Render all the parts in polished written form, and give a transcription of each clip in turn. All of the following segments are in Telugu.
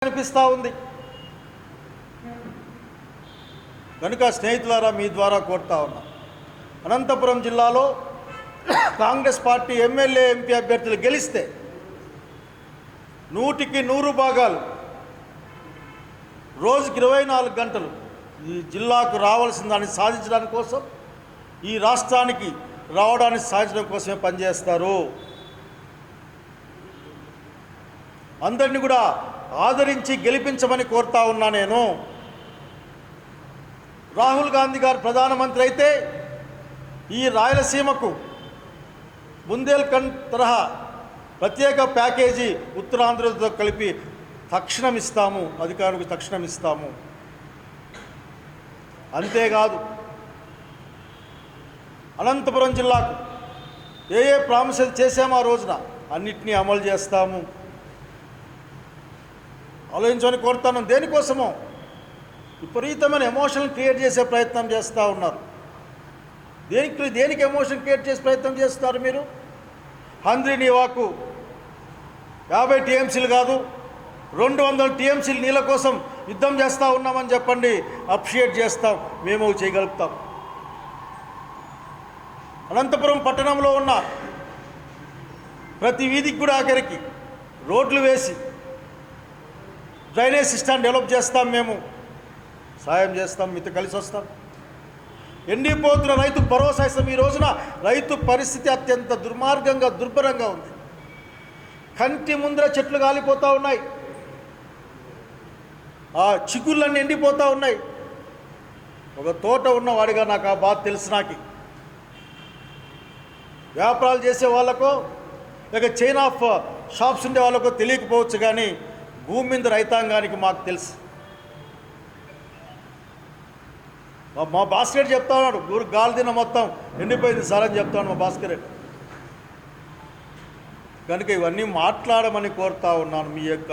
అనిపిస్తూ ఉంది. కనుక స్నేహితులారా, మీ ద్వారా కోరుతా ఉన్నా, అనంతపురం జిల్లాలో కాంగ్రెస్ పార్టీ ఎమ్మెల్యే ఎంపీ అభ్యర్థులు గెలిస్తే 100కి 100 భాగాలు రోజుకి 24 గంటలు ఈ జిల్లాకు రావాల్సిన దాన్ని సాధించడానికి కోసం, ఈ రాష్ట్రానికి రావడానికి సాధించడం కోసమే పనిచేస్తారు. అందరినీ కూడా ఆదరించి గెలిపించమని కోరుతా ఉన్నా. నేను రాహుల్ గాంధీ గారు ప్రధానమంత్రి అయితే ఈ రాయలసీమకు బుందేల్ఖండ్ తరహా ప్రత్యేక ప్యాకేజీ ఉత్తరాంధ్రతో కలిపి తక్షణం ఇస్తాము, అధికారులకు తక్షణం ఇస్తాము. అంతేకాదు, అనంతపురం జిల్లాకు ఏ ప్రామిసెస్ చేసామో ఆ రోజున అన్నిటినీ అమలు చేస్తాము. ఆలోచించమని కోరుతాను. దేనికోసమో విపరీతమైన ఎమోషన్ క్రియేట్ చేసే ప్రయత్నం చేస్తూ ఉన్నారు. దేనికి ఎమోషన్ క్రియేట్ చేసే ప్రయత్నం చేస్తారు మీరు? హంద్రీ నీవాకు 50 టీఎంసీలు కాదు 200 టీఎంసీలు నీళ్ళ కోసం యుద్ధం చేస్తూ ఉన్నామని చెప్పండి, అప్రిషియేట్ చేస్తాం, మేము చేయగలుగుతాం. అనంతపురం పట్టణంలో ఉన్న ప్రతి వీధికి కూడా ఆఖరికి రోడ్లు వేసి డ్రైనేజ్ సిస్టమ్ డెవలప్ చేస్తాం, మేము సాయం చేస్తాం, మీతో కలిసి వస్తాం. ఎండిపోతున్న రైతు భరోసా ఇస్తాం. ఈ రోజున రైతు పరిస్థితి అత్యంత దుర్మార్గంగా దుర్భరంగా ఉంది. కంటి ముందర చెట్లు కాలిపోతూ ఉన్నాయి, ఆ చిగుళ్ళన్నీ ఎండిపోతూ ఉన్నాయి. ఒక తోట ఉన్నవాడిగా నాకు ఆ బాధ తెలుసు. నాకు వ్యాపారాలు చేసే వాళ్ళకో లేక చైన్ ఆఫ్ షాప్స్ ఉండే వాళ్ళకో తెలియకపోవచ్చు, కానీ భూమి మీద రైతాంగానికి మాకు తెలుసు. మా భాస్కర్ చెప్తా ఉన్నాడు, ఊరు గాలి దిన మొత్తం ఎండిపోయింది సార్ అని చెప్తాను మా భాస్కర్. కనుక ఇవన్నీ మాట్లాడమని కోరుతా ఉన్నాను మీ యొక్క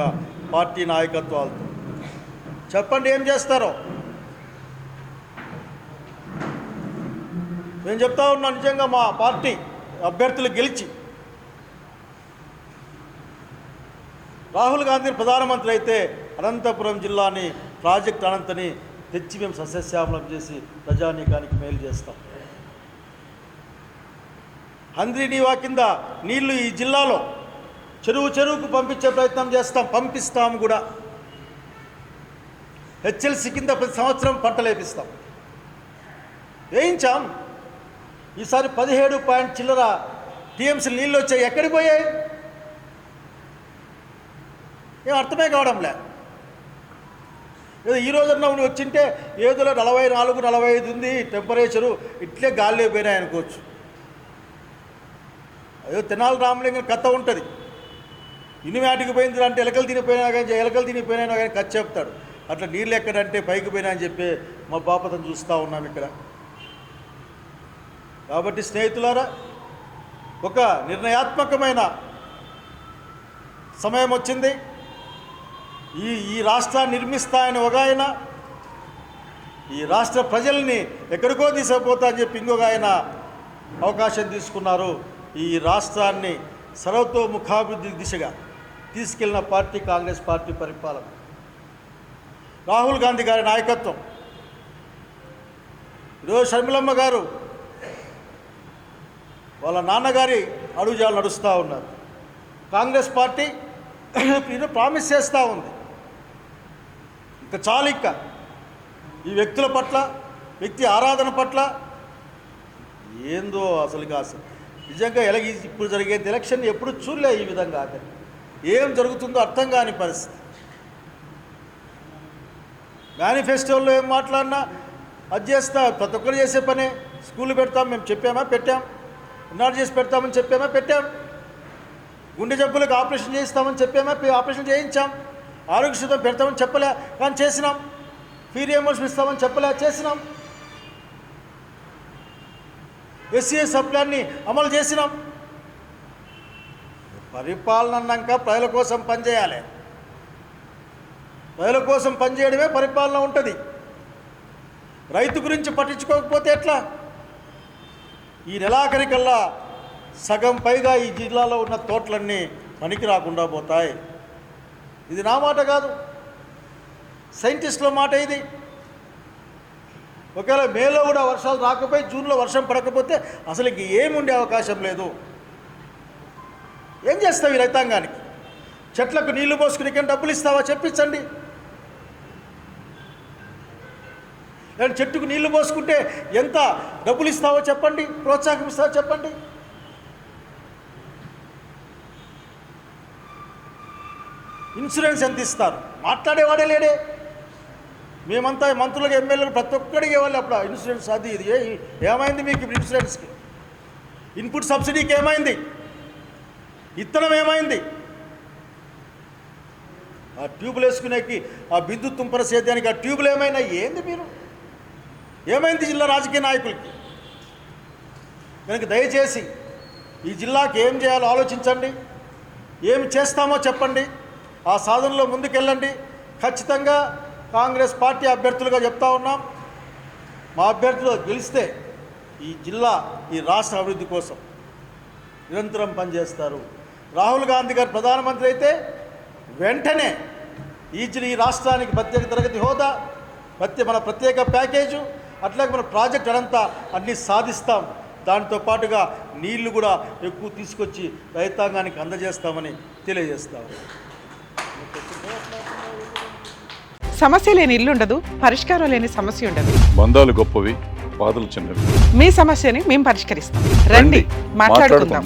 పార్టీ నాయకత్వాలతో. చెప్పండి ఏం చేస్తారో. నేను చెప్తా ఉన్నాను, నిజంగా మా పార్టీ అభ్యర్థులు గెలిచి రాహుల్ గాంధీ ప్రధానమంత్రి అయితే అనంతపురం జిల్లాని ప్రాజెక్ట్ అనంతని తెచ్చి మేము సస్యశ్యామలం చేసి ప్రజానీకానికి మేలు చేస్తాం. హంద్రీ నీవా కింద నీళ్లు ఈ జిల్లాలో చెరువుకు పంపించే ప్రయత్నం చేస్తాం, పంపిస్తాము కూడా. హెచ్ఎల్సి కింద ప్రతి సంవత్సరం పంటలు వేపిస్తాం, వేయించాం. ఈసారి 17 చిల్లర టీఎంసీ నీళ్ళు వచ్చాయి, ఎక్కడికి పోయాయి? ఏం అర్థమే కావడంలే. ఏదో ఈ రోజున వచ్చింటే ఏదో 44, 45 ఉంది టెంపరేచరు, ఇట్లే గాలి పోయినాయి అనుకోవచ్చు. అయ్యో తెనాలి రామలింగం కథ ఉంటుంది, ఇనివాటికి పోయింది అంటే ఎలకలు తినిపోయినా కానీ కథ చెప్తాడు. అట్లా నీళ్ళు ఎక్కడంటే పైకి పోయినా అని చెప్పి మా బాపతను చూస్తూ ఉన్నాం ఇక్కడ. కాబట్టి స్నేహితులారా, ఒక నిర్ణయాత్మకమైన సమయం వచ్చింది. ఈ రాష్ట్రాన్ని నిర్మిస్తాయని ఒక ఆయన, ఈ రాష్ట్ర ప్రజల్ని ఎక్కడికో తీసుకుపోతా అని చెప్పి ఇంకొక ఆయన అవకాశం తీసుకున్నారు. ఈ రాష్ట్రాన్ని సర్వతోముఖాభివృద్ధి దిశగా తీసుకెళ్లిన పార్టీ కాంగ్రెస్ పార్టీ పరిపాలన, రాహుల్ గాంధీ గారి నాయకత్వం. ఈరోజు షర్మిలమ్మ గారు వాళ్ళ నాన్నగారి అడుగుజాలు నడుస్తూ ఉన్నారు. కాంగ్రెస్ పార్టీ ఇది ప్రామిస్ చేస్తూ ఉంది. ఇంకా చాలు, ఇంకా ఈ వ్యక్తుల పట్ల, వ్యక్తి ఆరాధన పట్ల ఏందో అసలు నిజంగా ఇప్పుడు జరిగే ఎలక్షన్ ఎప్పుడు చూడలే ఈ విధంగా. ఏం జరుగుతుందో అర్థం కాని పరిస్థితి. మేనిఫెస్టోలో ఏం మాట్లాడినా అది చేస్తా, ప్రతి ఒక్కరు చేసే పనే. స్కూళ్ళు పెడతాం, మేము చెప్పామా? పెట్టాం. ఉన్నాడు చేసి పెడతామని చెప్పామా? పెట్టాం. గుండె జబ్బులకు ఆపరేషన్ చేయిస్తామని చెప్పామా? ఆపరేషన్ చేయించాం. ఆరోగ్యశ్రీ పెడతామని చెప్పలే, కానీ చేసినాం. ఫీ రియంబర్స్మెంట్ ఇస్తామని చెప్పలే, చేసినాం. ఎస్సీఎస్ సప్లాన్ని అమలు చేసినాం. పరిపాలన అన్నాక ప్రజల కోసం పనిచేయాలి. ప్రజల కోసం పనిచేయడమే పరిపాలన ఉంటుంది. రైతు గురించి పట్టించుకోకపోతే ఎట్లా? ఈ నెలాఖరికల్లా సగం పైగా ఈ జిల్లాలో ఉన్న తోటలన్నీ పనికి రాకుండా పోతాయి. ఇది నా మాట కాదు, సైంటిస్టుల మాట ఇది. ఒకవేళ మేలో కూడా వర్షాలు రాకపోయి జూన్లో వర్షం పడకపోతే అసలు ఇంక ఏముండే అవకాశం లేదు. ఏం చేస్తావు ఈ రైతాంగానికి? చెట్లకు నీళ్లు పోసుకుని డబ్బులు ఇస్తావా చెప్పించండి. లేదా చెట్టుకు నీళ్లు పోసుకుంటే ఎంత డబ్బులు ఇస్తావో చెప్పండి, ప్రోత్సాహం ఇస్తావో చెప్పండి. ఇన్సూరెన్స్ ఎంత ఇస్తారు? మాట్లాడేవాడే లేడే. మేమంతా మంత్రులకు ఎమ్మెల్యేలు ప్రతి ఒక్కడికి ఇవ్వాలి అప్పుడు ఇన్సూరెన్స్ అది ఇది. ఏమైంది మీకు ఇప్పుడు ఇన్సూరెన్స్కి? ఇన్పుట్ సబ్సిడీకి ఏమైంది? ఇత్తనం ఏమైంది? ఆ ట్యూబులు వేసుకునేకి ఆ బిందు తుంపర సేద్యానికి ఆ ట్యూబులు ఏమైనా ఏంది? మీరు ఏమైంది జిల్లా రాజకీయ నాయకులకి? కనుక దయచేసి ఈ జిల్లాకి ఏం చేయాలో ఆలోచించండి. ఏమి చేస్తామో చెప్పండి. ఆ సాధనలో ముందుకెళ్ళండి. ఖచ్చితంగా కాంగ్రెస్ పార్టీ అభ్యర్థులుగా చెప్తా ఉన్నాం, మా అభ్యర్థులు గెలిస్తే ఈ జిల్లా ఈ రాష్ట్ర అభివృద్ధి కోసం నిరంతరం పనిచేస్తారు. రాహుల్ గాంధీ గారు ప్రధానమంత్రి అయితే వెంటనే ఈ రాష్ట్రానికి ప్రత్యేక తరగతి హోదా, మన ప్రత్యేక ప్యాకేజు, అట్లాగే మన ప్రాజెక్ట్ అనంతా అన్నీ సాధిస్తాం. దాంతో పాటుగా నీళ్లు కూడా ఎక్కువ తీసుకొచ్చి రైతాంగానికి అందజేస్తామని తెలియజేస్తాం. సమస్య లేని ఇల్లు ఉండదు, పరిష్కారం లేని సమస్య ఉండదు. బంధాలు గొప్పవి, బాధలు చిన్నవి. మీ సమస్యని మేము పరిష్కరిస్తాం. రండి, మాట్లాడుకుందాం.